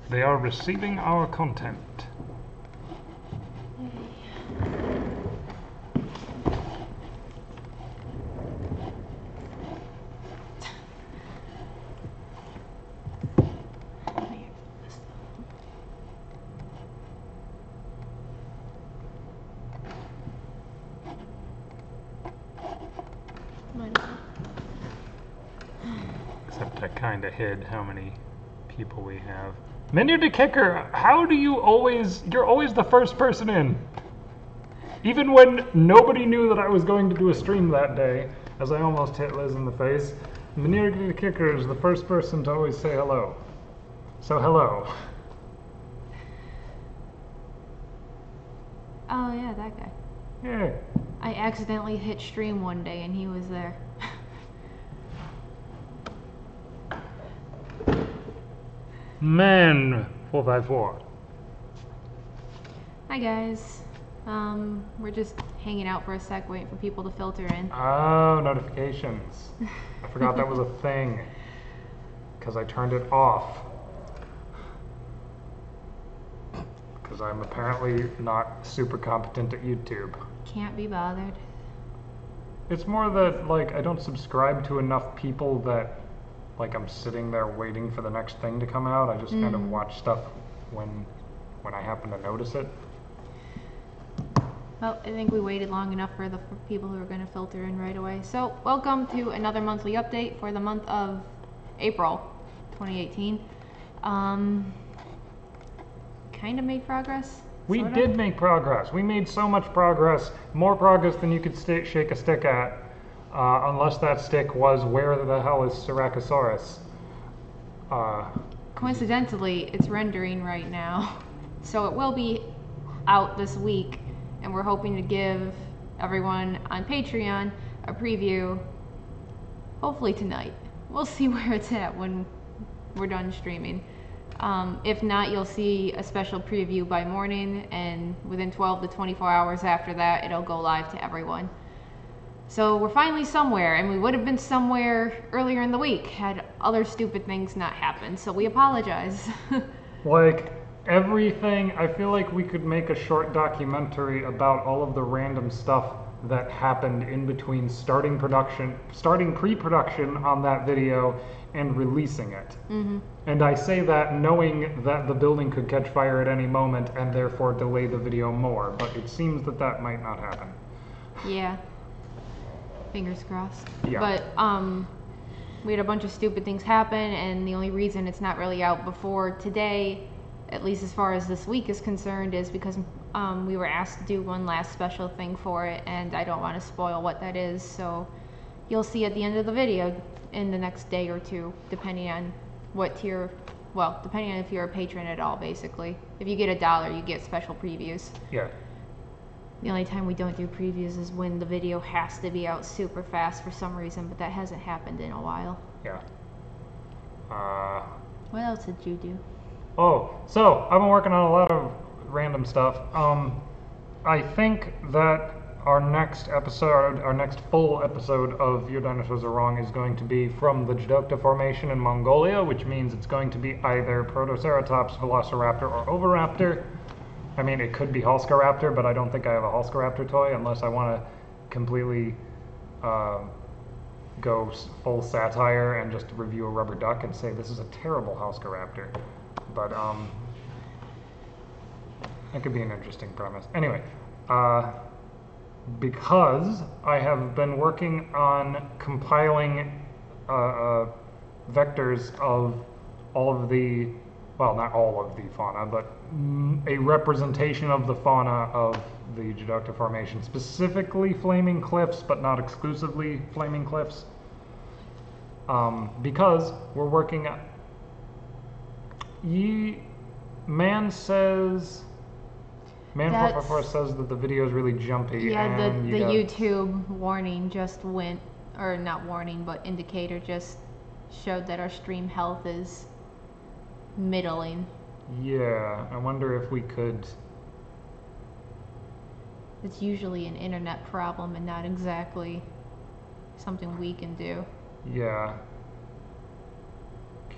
They are receiving our content. Except I kinda hid how many people we have. Menu to Kicker, how do you always, you're always the first person in. Even when nobody knew that I was going to do a stream that day, as I almost hit Liz in the face, Menu to Kicker is the first person to always say hello. So hello. Oh yeah, that guy. Yeah. I accidentally hit stream one day and he was there. Man 454. Hi guys. We're just hanging out for a sec, waiting for people to filter in. Oh, notifications. I forgot that was a thing. Because I turned it off. Because I'm apparently not super competent at YouTube. Can't be bothered. It's more that, like, I don't subscribe to enough people that, like, I'm sitting there waiting for the next thing to come out. I just kind of watch stuff when I happen to notice it. Well, I think we waited long enough for the people who are going to filter in right away. So, welcome to another monthly update for the month of April 2018. Kind of made progress. We did make progress. We made so much progress, more progress than you could shake a stick at, unless that stick was where the hell is Syracosaurus. Coincidentally, it's rendering right now, so it will be out this week, and we're hoping to give everyone on Patreon a preview, hopefully tonight. We'll see where it's at when we're done streaming. If not, you'll see a special preview by morning, and within 12 to 24 hours after that, it'll go live to everyone. So we're finally somewhere, and we would have been somewhere earlier in the week had other stupid things not happened, so we apologize. Like, everything, I feel like we could make a short documentary about all of the random stuff that happened in between starting pre-production on that video and releasing it. And I say that knowing that the building could catch fire at any moment and therefore delay the video more, but it seems that that might not happen. Yeah. Fingers crossed. Yeah. But we had a bunch of stupid things happen, and the only reason it's not really out before today, at least as far as this week is concerned, is because we were asked to do one last special thing for it, and I don't want to spoil what that is, so you'll see at the end of the video in the next day or two, depending on what tier, well, depending on if you're a patron at all, basically. If you get $1, you get special previews. Yeah. The only time we don't do previews is when the video has to be out super fast for some reason, but that hasn't happened in a while. Yeah. What else did you do? Oh, so I've been working on a lot of random stuff. I think that our next episode, our next full episode of Your Dinosaurs Are Wrong is going to be from the Judocta Formation in Mongolia, which means it's going to be either Protoceratops, Velociraptor, or Oviraptor. I mean, it could be Halscaraptor, but I don't think I have a Halscaraptor toy unless I want to completely go full satire and just review a rubber duck and say this is a terrible Halscaraptor. But that could be an interesting premise. Anyway, because I have been working on compiling vectors of all of the, well, not all of the fauna, but a representation of the fauna of the Judocta Formation, specifically Flaming Cliffs, but not exclusively Flaming Cliffs, because we're working on, Man 444 says that the video is really jumpy. Yeah, and the YouTube warning just went, or not warning, but indicator just showed that our stream health is middling. Yeah, I wonder if we could... It's usually an internet problem and not exactly something we can do. Yeah.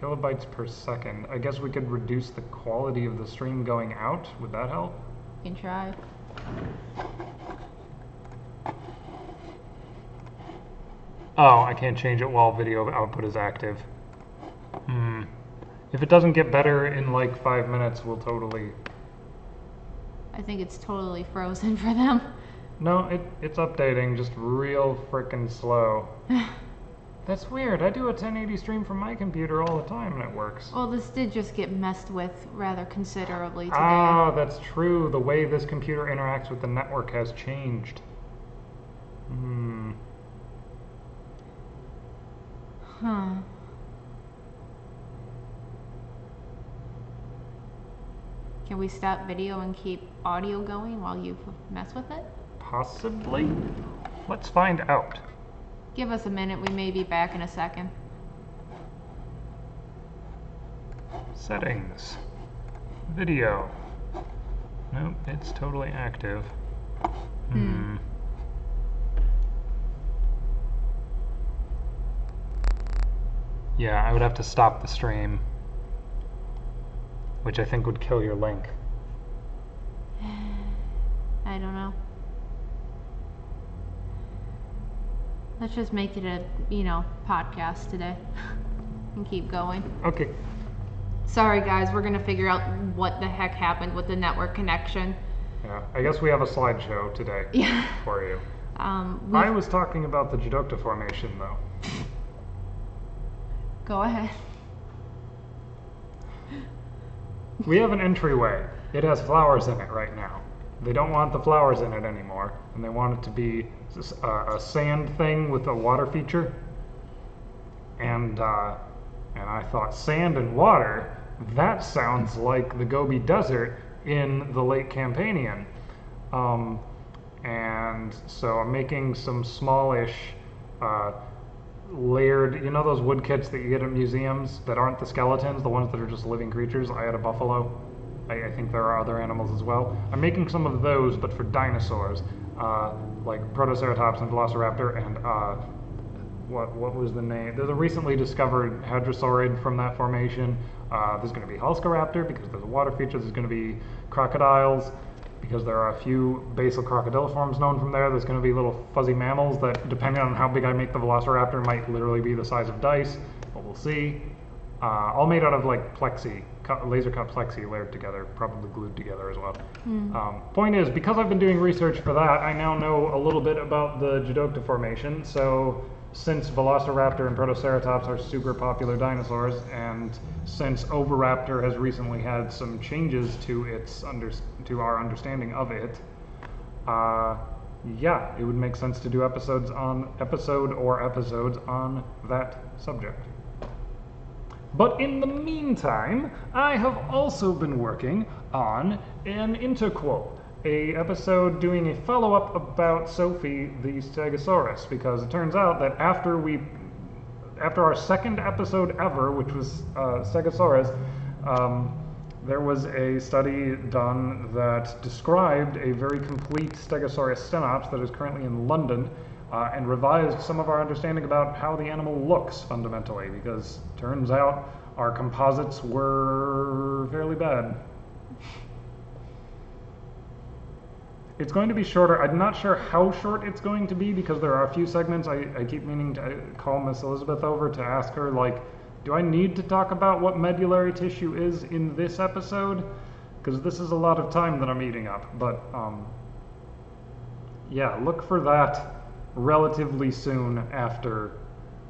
Kilobytes per second. I guess we could reduce the quality of the stream going out. Would that help? You can try. Oh, I can't change it while video output is active. If it doesn't get better in like 5 minutes, we'll totally... I think it's totally frozen for them. No, it's updating, just real frickin' slow. That's weird. I do a 1080 stream from my computer all the time and it works. Well, this did just get messed with rather considerably today. Ah, that's true. The way this computer interacts with the network has changed. Huh. Can we stop video and keep audio going while you mess with it? Possibly? Let's find out. Give us a minute, we may be back in a second. Settings. Video. Nope, it's totally active. Yeah, I would have to stop the stream, which I think would kill your link. I don't know. Let's just make it a, podcast today and keep going. Okay. Sorry guys, we're gonna figure out what the heck happened with the network connection. Yeah, I guess we have a slideshow today for you. I was talking about the Judokta formation though. Go ahead. We have an entryway. It has flowers in it right now. They don't want the flowers in it anymore, and they want it to be a sand thing with a water feature. And I thought, sand and water, that sounds like the Gobi Desert in the Lake Campanian. And so I'm making some smallish layered, those wood kits that you get at museums that aren't the skeletons, the ones that are just living creatures. I had a buffalo. I think there are other animals as well. I'm making some of those, but for dinosaurs, like Protoceratops and Velociraptor, and what was the name? There's a recently discovered hadrosaurid from that formation. There's going to be Huscaraptor because there's a water feature. There's going to be crocodiles because there are a few basal crocodiliforms known from there. There's going to be little fuzzy mammals that, depending on how big I make the Velociraptor, might literally be the size of dice, but we'll see. All made out of like plexi, laser cut plexi layered together, probably glued together as well. Point is, because I've been doing research for that, I now know a little bit about the Judokta formation. So since Velociraptor and Protoceratops are super popular dinosaurs, and since Oviraptor has recently had some changes to to our understanding of it, yeah, it would make sense to do episodes on that subject. But in the meantime, I have also been working on an interquel, a episode doing a follow-up about Sophie the Stegosaurus, because it turns out that after our second episode ever, which was Stegosaurus, there was a study done that described a very complete Stegosaurus stenops that is currently in London, and revised some of our understanding about how the animal looks fundamentally, because turns out our composites were fairly bad. It's going to be shorter. I'm not sure how short it's going to be because there are a few segments I keep meaning to call Miss Elizabeth over to ask her, like, do I need to talk about what medullary tissue is in this episode? Because this is a lot of time that I'm eating up. But, yeah, look for that relatively soon after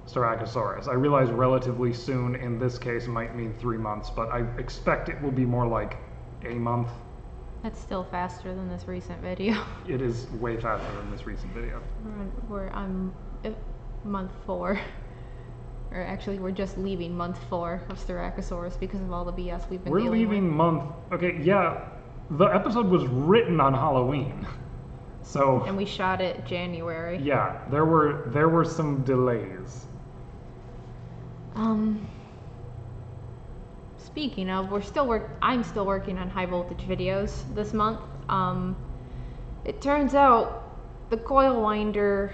Styracosaurus. I realize relatively soon in this case might mean 3 months, but I expect it will be more like a month. That's still faster than this recent video. It is way faster than this recent video. We're on month 4. Or actually, we're just leaving month 4 of Styracosaurus because of all the BS we've been dealing with. We're leaving month... Okay, yeah, the episode was written on Halloween. So, and we shot it January. Yeah, there were some delays. Speaking of, I'm still working on high voltage videos this month. That's It turns out the coil winder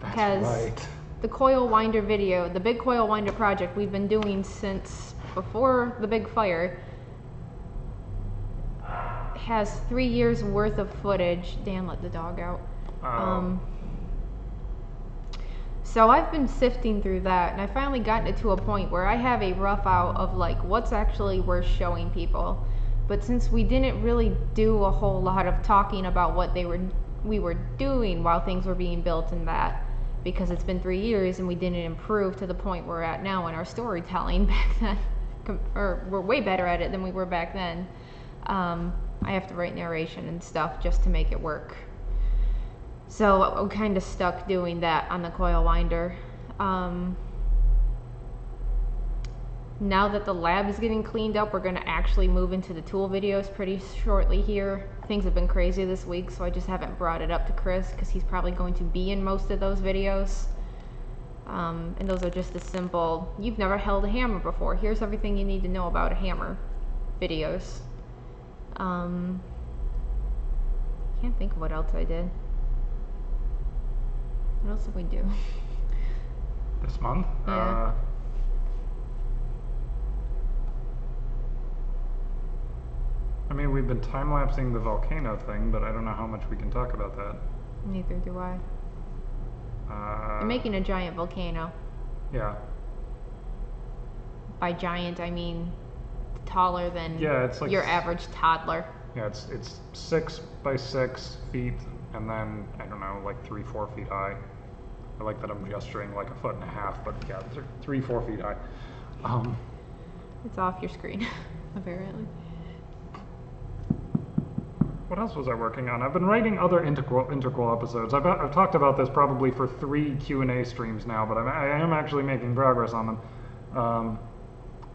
right. the coil winder video, the big coil winder project we've been doing since before the big fire, has 3 years worth of footage. Dan let the dog out. So I've been sifting through that, and I finally gotten it to a point where I have a rough out of like what's actually worth showing people. But since we didn't really do a whole lot of talking about what we were doing while things were being built and that, because it's been 3 years and we didn't improve to the point we're at now in our storytelling back then, or we're way better at it than we were back then. I have to write narration and stuff just to make it work. So I'm kind of stuck doing that on the coil winder. Now that the lab is getting cleaned up, we're going to actually move into the tool videos pretty shortly here. Things have been crazy this week, so I just haven't brought it up to Chris because he's probably going to be in most of those videos. And those are just the simple, you've never held a hammer before, here's everything you need to know about a hammer videos. Can't think of what else I did. What else did we do? This month? Yeah. I mean, we've been time-lapsing the volcano thing, but I don't know how much we can talk about that. Neither do I. I'm making a giant volcano. Yeah. By giant, I mean taller than it's like your average toddler. Yeah, it's 6 by 6 feet, and then, I don't know, like 3-4 feet high. I like that I'm gesturing like 1.5 feet, but yeah, 3-4 feet high. It's off your screen, apparently. What else was I working on? I've been writing other integral episodes. I've talked about this probably for 3 Q&A streams now, but I am actually making progress on them.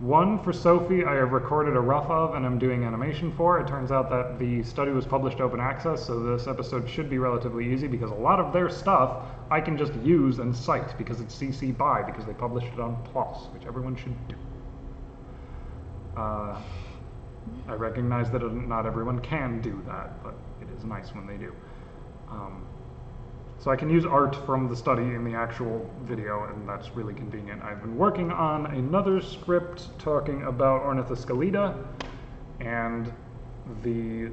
One for Sophie, I have recorded a rough of and I'm doing animation for. It turns out that the study was published open access, so this episode should be relatively easy because a lot of their stuff I can just use and cite because it's CC BY, because they published it on PLOS, which everyone should do. I recognize that not everyone can do that, but it is nice when they do. So I can use art from the study in the actual video, and that's really convenient. I've been working on another script talking about Ornithoscelida, and the...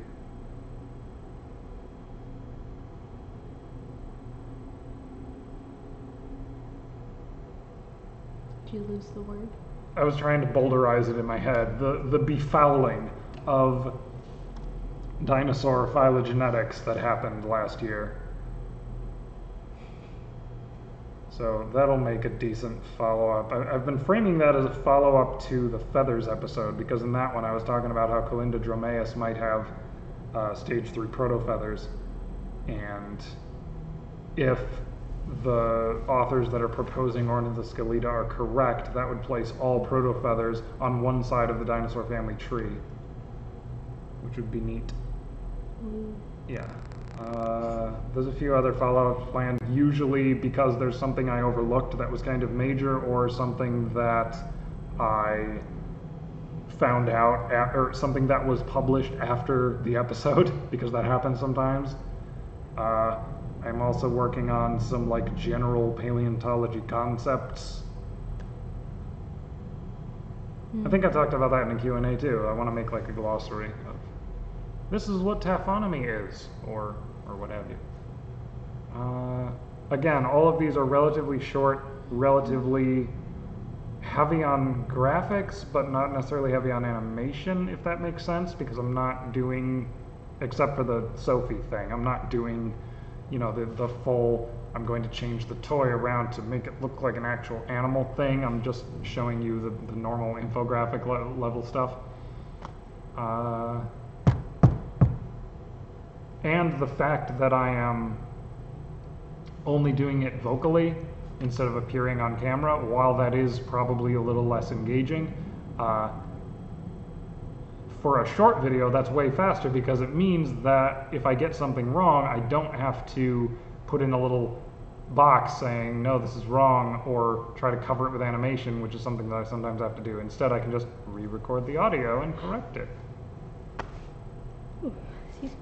Did you lose the word? I was trying to boulderize it in my head. The befouling of dinosaur phylogenetics that happened last year. So that'll make a decent follow-up. I've been framing that as a follow-up to the feathers episode, because in that one I was talking about how Calinda dromaeus might have stage 3 protofeathers, and if the authors that are proposing Ornithoscelida are correct, that would place all protofeathers on one side of the dinosaur family tree, which would be neat. Yeah. There's a few other follow-ups planned, usually because there's something I overlooked that was kind of major, or something that I found out, or something that was published after the episode, because that happens sometimes. I'm also working on some like general paleontology concepts. I think I talked about that in a Q&A too. I want to make like a glossary of this is what taphonomy is, or what have you. Again, all of these are relatively short, relatively heavy on graphics, but not necessarily heavy on animation, if that makes sense, because I'm not doing, except for the Sophie thing, I'm not doing, you know, the full, I'm going to change the toy around to make it look like an actual animal thing. I'm just showing you the normal infographic level stuff. And the fact that I am only doing it vocally instead of appearing on camera, while that is probably a little less engaging, for a short video that's way faster, because it means that if I get something wrong, I don't have to put in a little box saying, no, this is wrong, or try to cover it with animation, which is something that I sometimes have to do. Instead, I can just re-record the audio and correct it. Ooh, excuse me.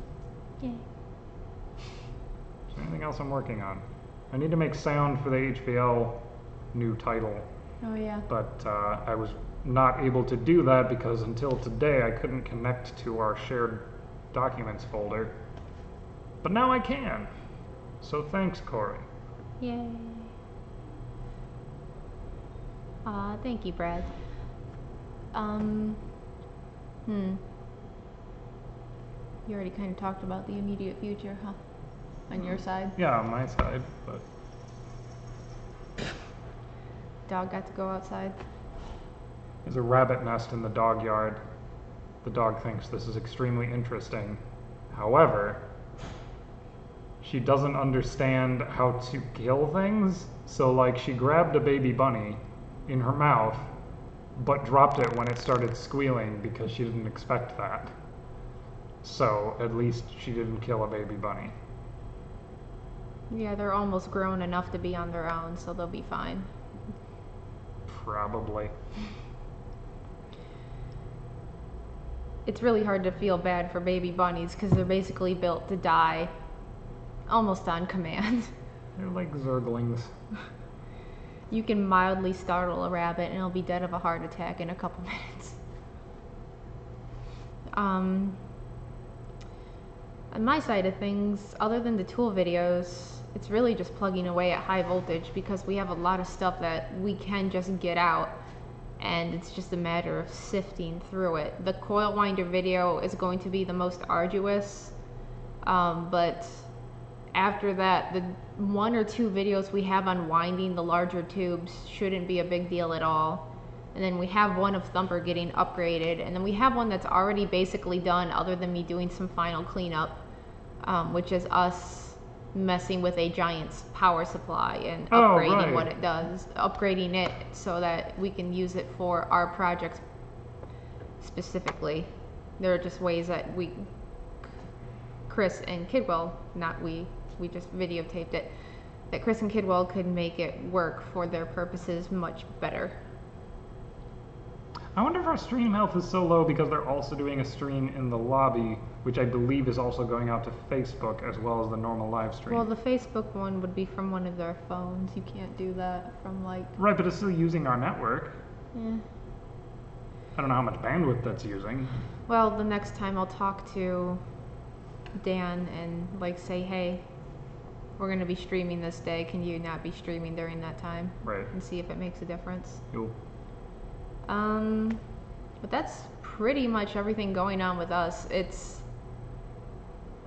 Yay. Is there anything else I'm working on? I need to make sound for the HVL new title, Oh yeah. but I was not able to do that because until today I couldn't connect to our shared documents folder. But now I can. So thanks, Corey. Yay. Thank you, Brad. You already kind of talked about the immediate future, huh? On your side? Yeah, on my side, but Dog got to go outside. there's a rabbit nest in the dog yard. The dog thinks this is extremely interesting. However, she doesn't understand how to kill things, so like she grabbed a baby bunny in her mouth, but dropped it when it started squealing because she didn't expect that. So at least she didn't kill a baby bunny. Yeah, they're almost grown enough to be on their own, so they'll be fine. Probably. It's really hard to feel bad for baby bunnies because they're basically built to die almost on command. They're like zerglings. You can mildly startle a rabbit and it'll be dead of a heart attack in a couple minutes. On my side of things, other than the tool videos, it's really just plugging away at high voltage because we have a lot of stuff that we can just get out, and it's just a matter of sifting through it. The coil winder video is going to be the most arduous, but after that, the 1 or 2 videos we have on winding the larger tubes shouldn't be a big deal at all. And then we have one of Thumper getting upgraded, and then we have one that's already basically done other than me doing some final cleanup, which is us messing with a Giant's power supply and upgrading what it does, upgrading it so that we can use it for our projects specifically. There are just ways that Chris and Kidwell, not we just videotaped it, that Chris and Kidwell could make it work for their purposes much better. I wonder if our stream health is so low because they're also doing a stream in the lobby, which I believe is also going out to Facebook as well as the normal live stream. Well, the Facebook one would be from one of their phones. You can't do that from like... Right, but it's still using our network. Yeah. I don't know how much bandwidth that's using. Well, the next time I'll talk to Dan and like say, hey, we're going to be streaming this day. Can you not be streaming during that time? Right. And see if it makes a difference. Yep. But that's pretty much everything going on with us. It's,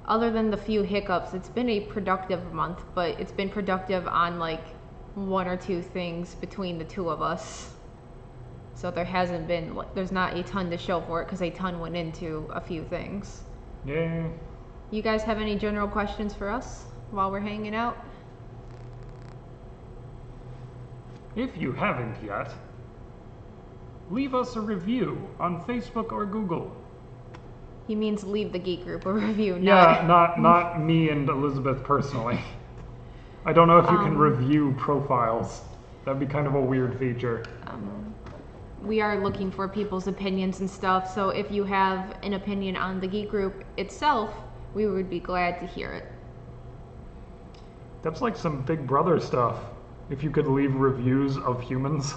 other than the few hiccups, it's been a productive month, but it's been productive on like 1 or 2 things between the 2 of us. So there hasn't been, there's not a ton to show for it because a ton went into a few things. Yay. You guys have any general questions for us while we're hanging out? If you haven't yet, leave us a review on Facebook or Google. He means leave the geek group a review. Yeah, not me and Elizabeth personally. I don't know if you can review profiles. That'd be kind of a weird feature. We are looking for people's opinions and stuff, so if you have an opinion on the geek group itself, we would be glad to hear it. That's like some Big Brother stuff. If you could leave reviews of humans.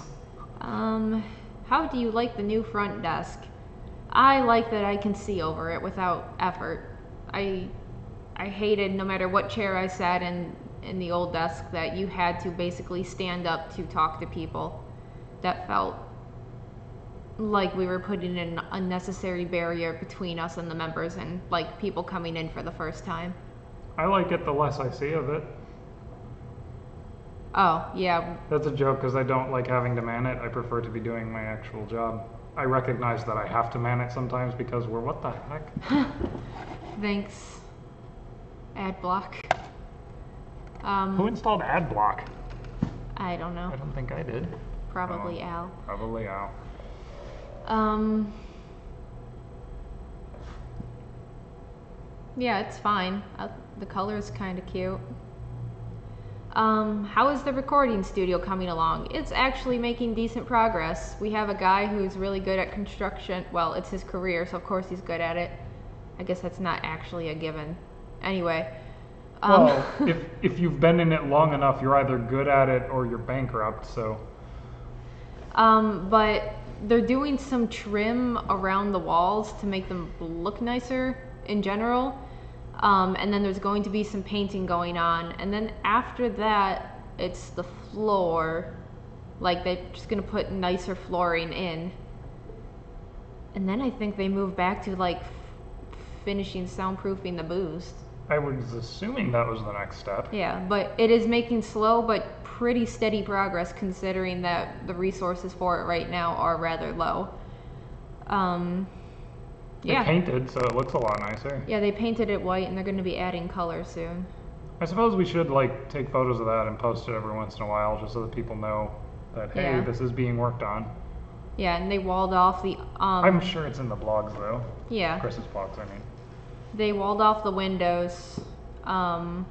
How do you like the new front desk? I like that I can see over it without effort. I hated, no matter what chair I sat in the old desk, that you had to basically stand up to talk to people. That felt like we were putting an unnecessary barrier between us and the members and like people coming in for the first time. I like it the less I see of it. Oh, yeah. That's a joke because I don't like having to man it. I prefer to be doing my actual job. I recognize that I have to man it sometimes because we're what the heck? Thanks. Adblock. Who installed Adblock? I don't know. I don't think I did. Probably Al. Probably Al. Yeah, it's fine. The color's kind of cute. How is the recording studio coming along? It's actually making decent progress. We have a guy who's really good at construction. Well, it's his career, so of course he's good at it. I guess that's not actually a given. Anyway, Well, if you've been in it long enough, you're either good at it or you're bankrupt. So. But they're doing some trim around the walls to make them look nicer in general. And then there's going to be some painting going on. And then after that, it's the floor. Like, they're just going to put nicer flooring in. And then I think they move back to, like, finishing soundproofing the boost. I was assuming that was the next step. Yeah, but it is making slow but pretty steady progress considering that the resources for it right now are rather low. They painted, so it looks a lot nicer. Yeah, they painted it white and they're going to be adding color soon. I suppose we should like take photos of that and post it every once in a while just so that people know that, hey, this is being worked on. Yeah, and they walled off the... I'm sure it's in the blogs, though. Yeah. Chris's blogs, I mean. They walled off the windows. Not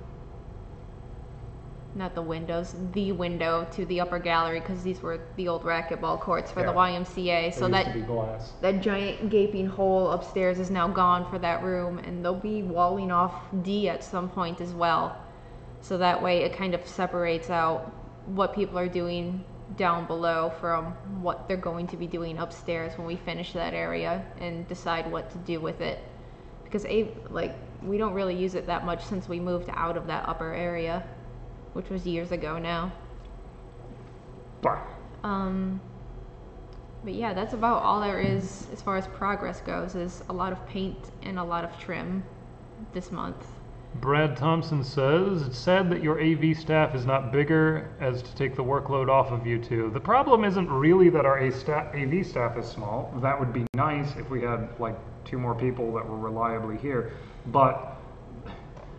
the windows, the window to the upper gallery, because these were the old racquetball courts for the YMCA. So used to be glass. That giant gaping hole upstairs is now gone for that room, and they'll be walling off D at some point as well. So that way it kind of separates out what people are doing down below from what they're going to be doing upstairs when we finish that area and decide what to do with it. Because we don't really use it that much since we moved out of that upper area, which was years ago now. But yeah, that's about all there is as far as progress goes, is a lot of paint and a lot of trim this month. Brad Thompson says, it's sad that your AV staff is not bigger as to take the workload off of you two. The problem isn't really that our AV staff is small. That would be nice if we had like 2 more people that were reliably here. But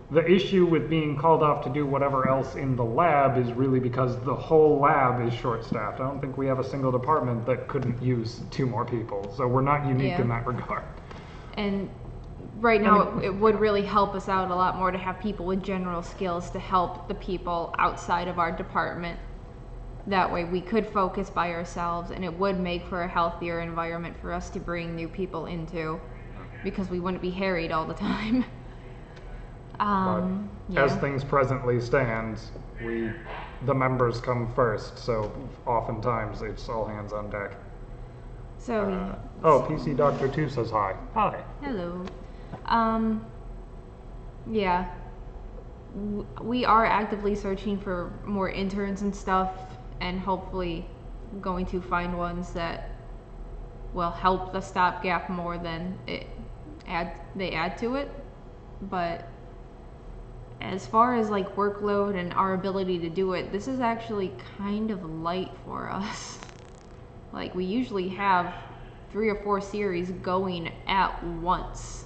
the issue with being called off to do whatever else in the lab is really because the whole lab is short-staffed. I don't think we have a single department that couldn't use 2 more people. So we're not unique in that regard. And right now, it would really help us out a lot more to have people with general skills to help the people outside of our department. That way we could focus by ourselves, and it would make for a healthier environment for us to bring new people into, because we wouldn't be harried all the time. As things presently stand, the members come first, so oftentimes it's all hands on deck. So PC Doctor 2 says hi. Hi. Hello. Yeah. We are actively searching for more interns and stuff, and hopefully going to find ones that will help the stopgap more than they add to it. But as far as like workload and our ability to do it, this is actually kind of light for us. Like, we usually have 3 or 4 series going at once,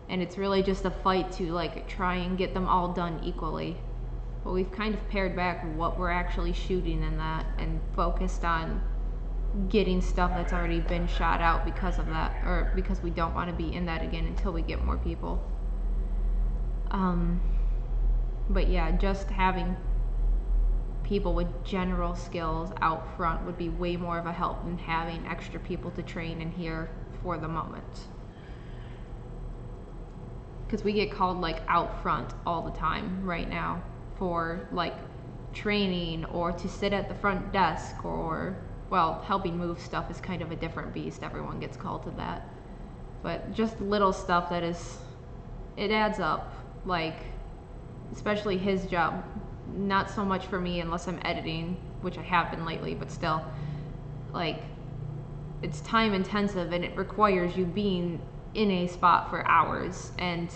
and it's really just a fight to like try and get them all done equally. But we've kind of pared back what we're actually shooting in that and focused on getting stuff that's already been shot out because of that, or because we don't want to be in that again until we get more people. But yeah, just having people with general skills out front would be way more of a help than having extra people to train in here for the moment. Because we get called like out front all the time right now for like training or to sit at the front desk, or, well, helping move stuff is kind of a different beast. Everyone gets called to that. But just little stuff that it adds up. Like, especially his job, not so much for me unless I'm editing, which I have been lately, but still, like, it's time intensive and it requires you being in a spot for hours, and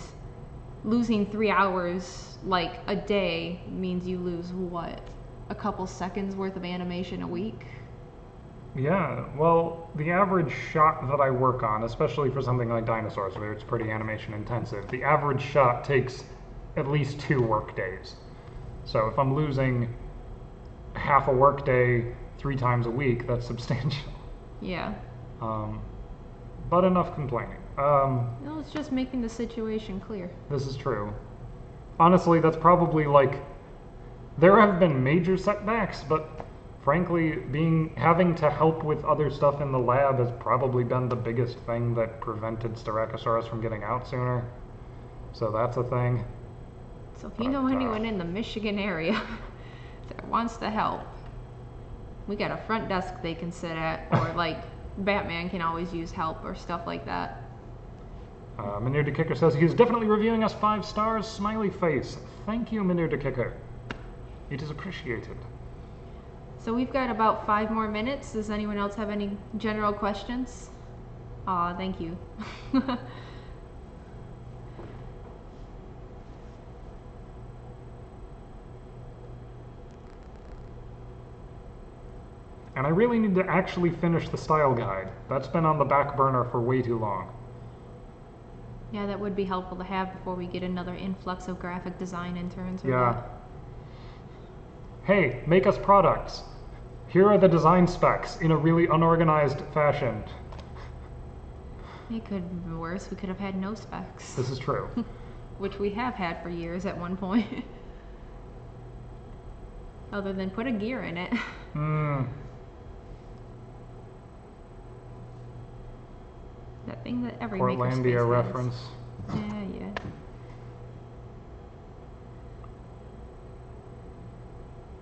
losing 3 hours like a day means you lose what, a couple seconds worth of animation a week? Yeah, well, the average shot that I work on, especially for something like dinosaurs where it's pretty animation intensive, the average shot takes at least 2 work days. So if I'm losing half a work day 3 times a week, that's substantial. Yeah. But enough complaining. No, it's just making the situation clear. This is true. Honestly, that's probably like, there have been major setbacks, but frankly, having to help with other stuff in the lab has probably been the biggest thing that prevented Styracosaurus from getting out sooner. So that's a thing. So if you know anyone in the Michigan area that wants to help, we got a front desk they can sit at, or like Batman can always use help or stuff like that. Manir the Kicker says he's definitely reviewing us 5 stars, smiley face. Thank you, Manir the Kicker. It is appreciated. So we've got about 5 more minutes. Does anyone else have any general questions? Aw, thank you. And I really need to actually finish the style guide. That's been on the back burner for way too long. Yeah, that would be helpful to have before we get another influx of graphic design interns. Or Yeah. what. Hey, make us products. Here are the design specs in a really unorganized fashion. It could have been worse. We could have had no specs. This is true. Which we have had for years at one point. Other than put a gear in it. That thing that every Portlandia makerspace has. reference. Yeah.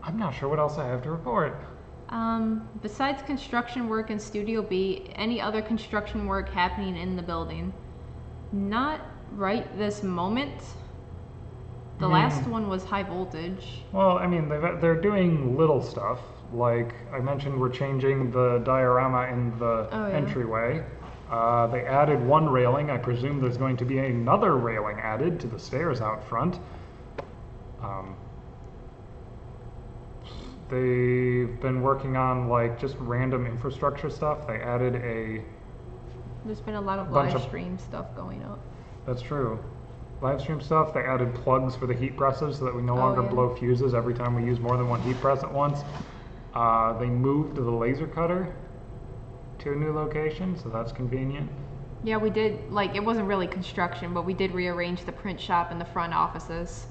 I'm not sure what else I have to report. Besides construction work in Studio B, any other construction work happening in the building? Not right this moment. The last one was high voltage. Well, I mean, they're doing little stuff. Like I mentioned, we're changing the diorama in the entryway. They added 1 railing. I presume there's going to be another railing added to the stairs out front. They've been working on like just random infrastructure stuff. They added There's been a lot of bunch live of- stream stuff going up. That's true. Livestream stuff. They added plugs for the heat presses so that we no longer yeah. blow fuses every time we use more than 1 heat press at once. They moved the laser cutter to a new location, so that's convenient. Yeah, we did, like, it wasn't really construction, but we did rearrange the print shop and the front offices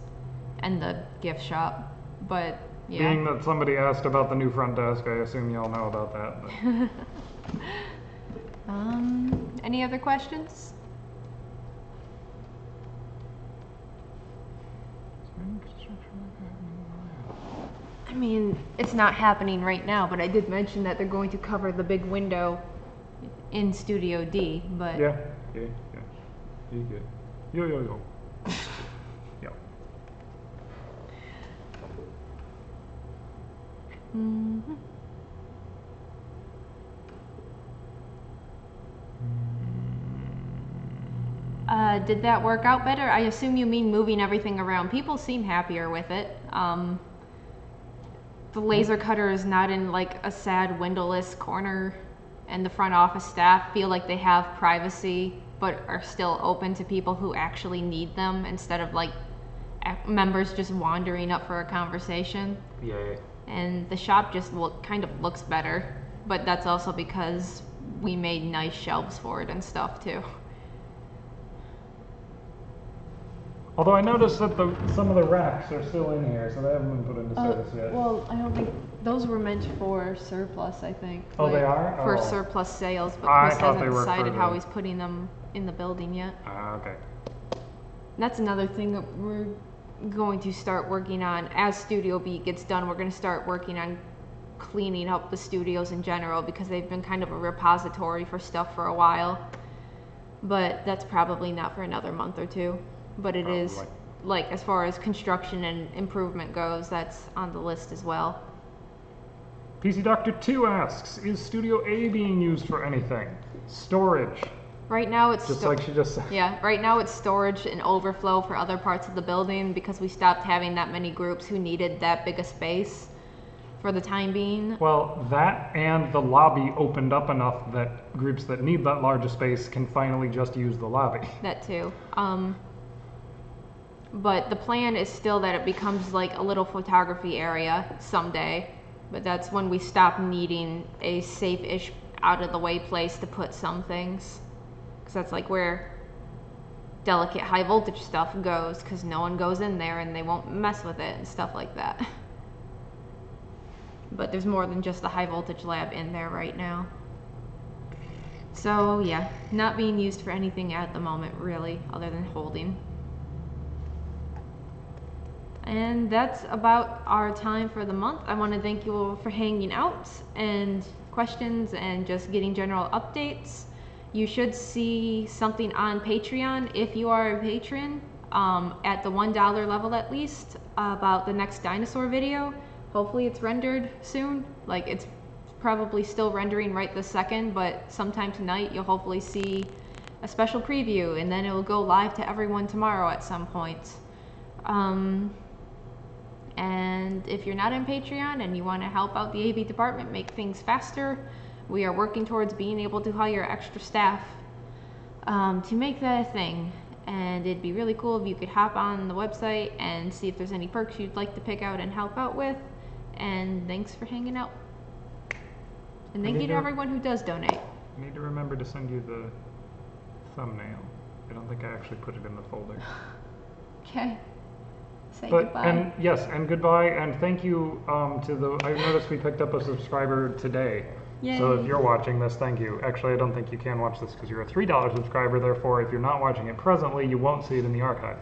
and the gift shop. But, yeah. Being that somebody asked about the new front desk, I assume you all know about that. But. Any other questions? I mean, it's not happening right now, but I did mention that they're going to cover the big window in Studio D, but... Yeah. You good. Yo. Yeah. Mhm. Did that work out better? I assume you mean moving everything around. People seem happier with it. The laser cutter is not in like a sad windowless corner, and the front office staff feel like they have privacy but are still open to people who actually need them instead of like members just wandering up for a conversation. Yay. And the shop just kind of looks better, but that's also because we made nice shelves for it and stuff too. Although I noticed that some of the racks are still in here, so they haven't been put into service yet. Well, I don't think those were meant for surplus, I think. Oh, they are? For Oh. surplus sales, but I Chris thought they hasn't were decided for how the- he's putting them in the building yet. Okay. That's another thing that we're going to start working on. As Studio B gets done, we're going to start working on cleaning up the studios in general because they've been kind of a repository for stuff for a while. But that's probably not for another month or 2. But it is, Probably. like, as far as construction and improvement goes, that's on the list as well. PC Doctor 2 asks, is Studio A being used for anything? Storage. Right now it's Just like she just said. Yeah, right now it's storage and overflow for other parts of the building because we stopped having that many groups who needed that big a space for the time being. Well, that and the lobby opened up enough that groups that need that larger space can finally just use the lobby. That too. But the plan is still that it becomes like a little photography area someday. But that's when we stop needing a safe-ish, out-of-the-way place to put some things. Because that's like where delicate high voltage stuff goes, because no one goes in there and they won't mess with it and stuff like that. But there's more than just the high voltage lab in there right now. So yeah, not being used for anything at the moment really, other than holding. And that's about our time for the month. I want to thank you all for hanging out and questions and just getting general updates. You should see something on Patreon if you are a patron, at the $1 level at least, about the next dinosaur video. Hopefully it's rendered soon. Like, it's probably still rendering right this second, but sometime tonight you'll hopefully see a special preview, and then it will go live to everyone tomorrow at some point. And if you're not on Patreon and you want to help out the AV department make things faster, we are working towards being able to hire extra staff to make that a thing. And it'd be really cool if you could hop on the website and see if there's any perks you'd like to pick out and help out with. And thanks for hanging out. And thank you to everyone who does donate. I need to remember to send you the thumbnail. I don't think I actually put it in the folder. Okay. Say goodbye. And yes, and goodbye, and thank you to the. I noticed we picked up a subscriber today. Yay. So if you're watching this, thank you. Actually, I don't think you can watch this because you're a $3 subscriber. Therefore, if you're not watching it presently, you won't see it in the archive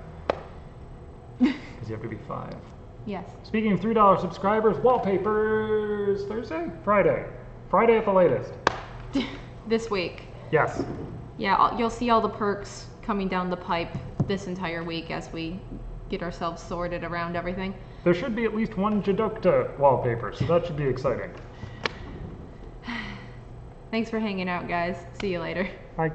because you have to be 5. Yes. Speaking of $3 subscribers, wallpapers Friday at the latest. This week. Yes. Yeah, you'll see all the perks coming down the pipe this entire week as we get ourselves sorted around everything. There should be at least one Jadokta wallpaper, so that should be exciting. Thanks for hanging out, guys. See you later. Bye.